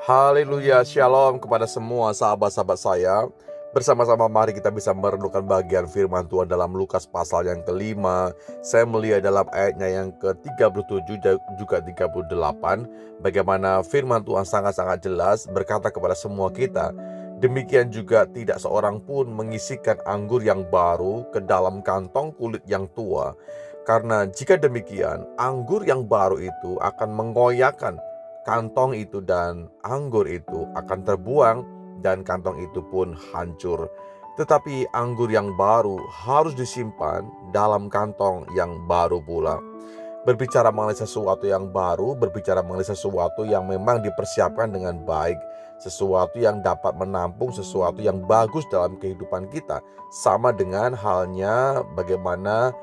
Haleluya, shalom kepada semua sahabat-sahabat saya. Bersama-sama mari kita bisa merenungkan bagian firman Tuhan dalam Lukas pasal yang kelima. Saya melihat dalam ayatnya yang ke-37 dan juga 38, bagaimana firman Tuhan sangat-sangat jelas berkata kepada semua kita, demikian juga tidak seorang pun mengisikan anggur yang baru ke dalam kantong kulit yang tua. Karena jika demikian, anggur yang baru itu akan mengoyakkan kantong itu dan anggur itu akan terbuang dan kantong itu pun hancur. Tetapi anggur yang baru harus disimpan dalam kantong yang baru pula. Berbicara mengenai sesuatu yang baru, berbicara mengenai sesuatu yang memang dipersiapkan dengan baik, sesuatu yang dapat menampung sesuatu yang bagus dalam kehidupan kita. Sama dengan halnya bagaimana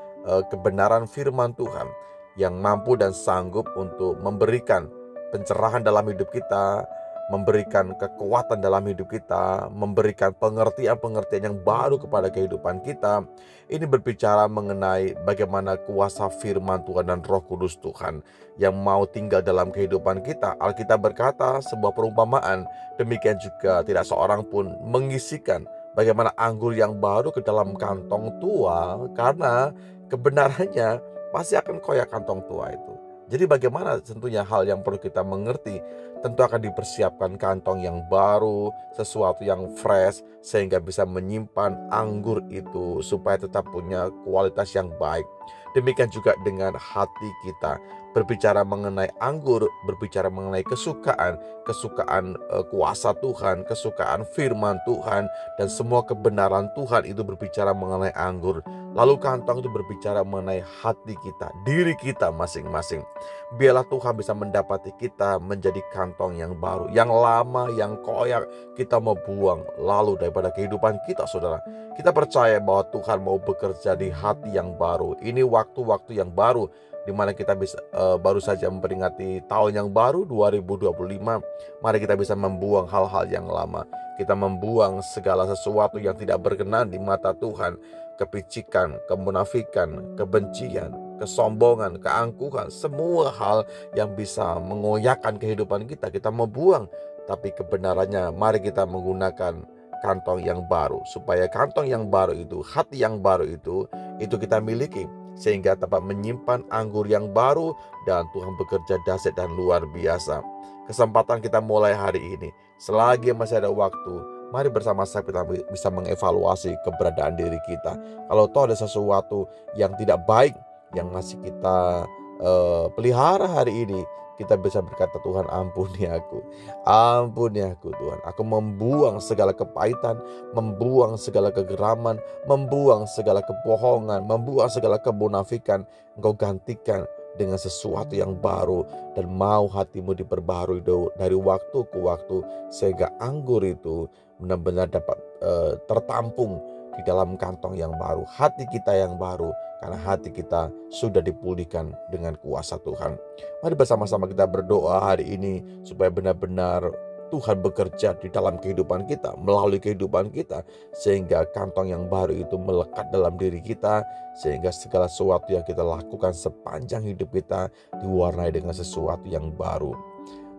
kebenaran firman Tuhan yang mampu dan sanggup untuk memberikan pencerahan dalam hidup kita, memberikan kekuatan dalam hidup kita, memberikan pengertian-pengertian yang baru kepada kehidupan kita. Ini berbicara mengenai bagaimana kuasa firman Tuhan dan Roh Kudus Tuhan yang mau tinggal dalam kehidupan kita. Alkitab berkata sebuah perumpamaan, demikian juga tidak seorang pun mengisikan bagaimana anggur yang baru ke dalam kantong tua, karena kebenarannya pasti akan koyak kantong tua itu. Jadi bagaimana tentunya hal yang perlu kita mengerti, tentu akan dipersiapkan kantong yang baru, sesuatu yang fresh, sehingga bisa menyimpan anggur itu supaya tetap punya kualitas yang baik. Demikian juga dengan hati kita. Berbicara mengenai anggur, berbicara mengenai kesukaan kuasa Tuhan, kesukaan firman Tuhan, dan semua kebenaran Tuhan itu berbicara mengenai anggur. Lalu kantong itu berbicara mengenai hati kita, diri kita masing-masing. Biarlah Tuhan bisa mendapati kita menjadi kantong yang baru, yang lama, yang koyak kita mau buang lalu daripada kehidupan kita, saudara. Kita percaya bahwa Tuhan mau bekerja di hati yang baru. Ini waktu-waktu yang baru, di mana kita bisa baru saja memperingati tahun yang baru 2025. Mari kita bisa membuang hal-hal yang lama. Kita membuang segala sesuatu yang tidak berkenan di mata Tuhan. Kepicikan, kemunafikan, kebencian, kesombongan, keangkuhan, semua hal yang bisa mengoyakkan kehidupan kita mau buang. Tapi kebenarannya mari kita menggunakan kantong yang baru, supaya kantong yang baru itu, hati yang baru itu kita miliki, sehingga dapat menyimpan anggur yang baru, dan Tuhan bekerja dahsyat dan luar biasa. Kesempatan kita mulai hari ini, selagi masih ada waktu, mari bersama-sama kita bisa mengevaluasi keberadaan diri kita. Kalau toh ada sesuatu yang tidak baik yang masih kita pelihara hari ini, kita bisa berkata, Tuhan ampuni aku Tuhan. Aku membuang segala kepahitan, membuang segala kegeraman, membuang segala kebohongan, membuang segala kemunafikan. Engkau gantikan dengan sesuatu yang baru, dan mau hatimu diperbaharui dari waktu ke waktu, sehingga anggur itu benar-benar dapat tertampung di dalam kantong yang baru, hati kita yang baru, karena hati kita sudah dipulihkan dengan kuasa Tuhan. Mari bersama-sama kita berdoa hari ini supaya benar-benar Tuhan bekerja di dalam kehidupan kita, melalui kehidupan kita, sehingga kantong yang baru itu melekat dalam diri kita, sehingga segala sesuatu yang kita lakukan sepanjang hidup kita diwarnai dengan sesuatu yang baru.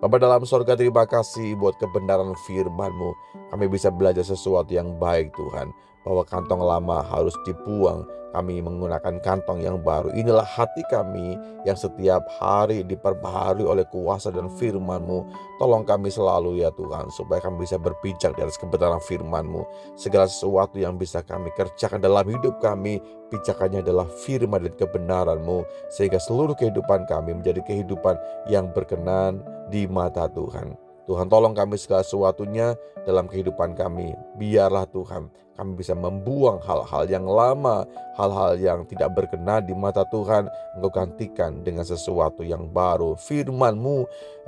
Bapa dalam sorga, terima kasih buat kebenaran firman-Mu. Kami bisa belajar sesuatu yang baik, Tuhan, bahwa kantong lama harus dibuang. Kami menggunakan kantong yang baru. Inilah hati kami yang setiap hari diperbaharui oleh kuasa dan firman-Mu. Tolong kami selalu ya Tuhan, supaya kami bisa berpijak di atas kebenaran firman-Mu. Segala sesuatu yang bisa kami kerjakan dalam hidup kami, pijakannya adalah firman dan kebenaran-Mu, sehingga seluruh kehidupan kami menjadi kehidupan yang berkenan di mata Tuhan. Tuhan, tolong kami segala sesuatunya dalam kehidupan kami. Biarlah Tuhan, kami bisa membuang hal-hal yang lama, hal-hal yang tidak berkenan di mata Tuhan. Engkau gantikan dengan sesuatu yang baru. Firman-Mu,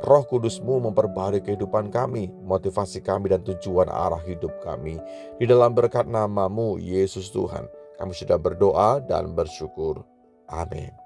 Roh Kudus-Mu memperbaharui kehidupan kami, motivasi kami dan tujuan arah hidup kami. Di dalam berkat nama-Mu, Yesus Tuhan, kami sudah berdoa dan bersyukur. Amin.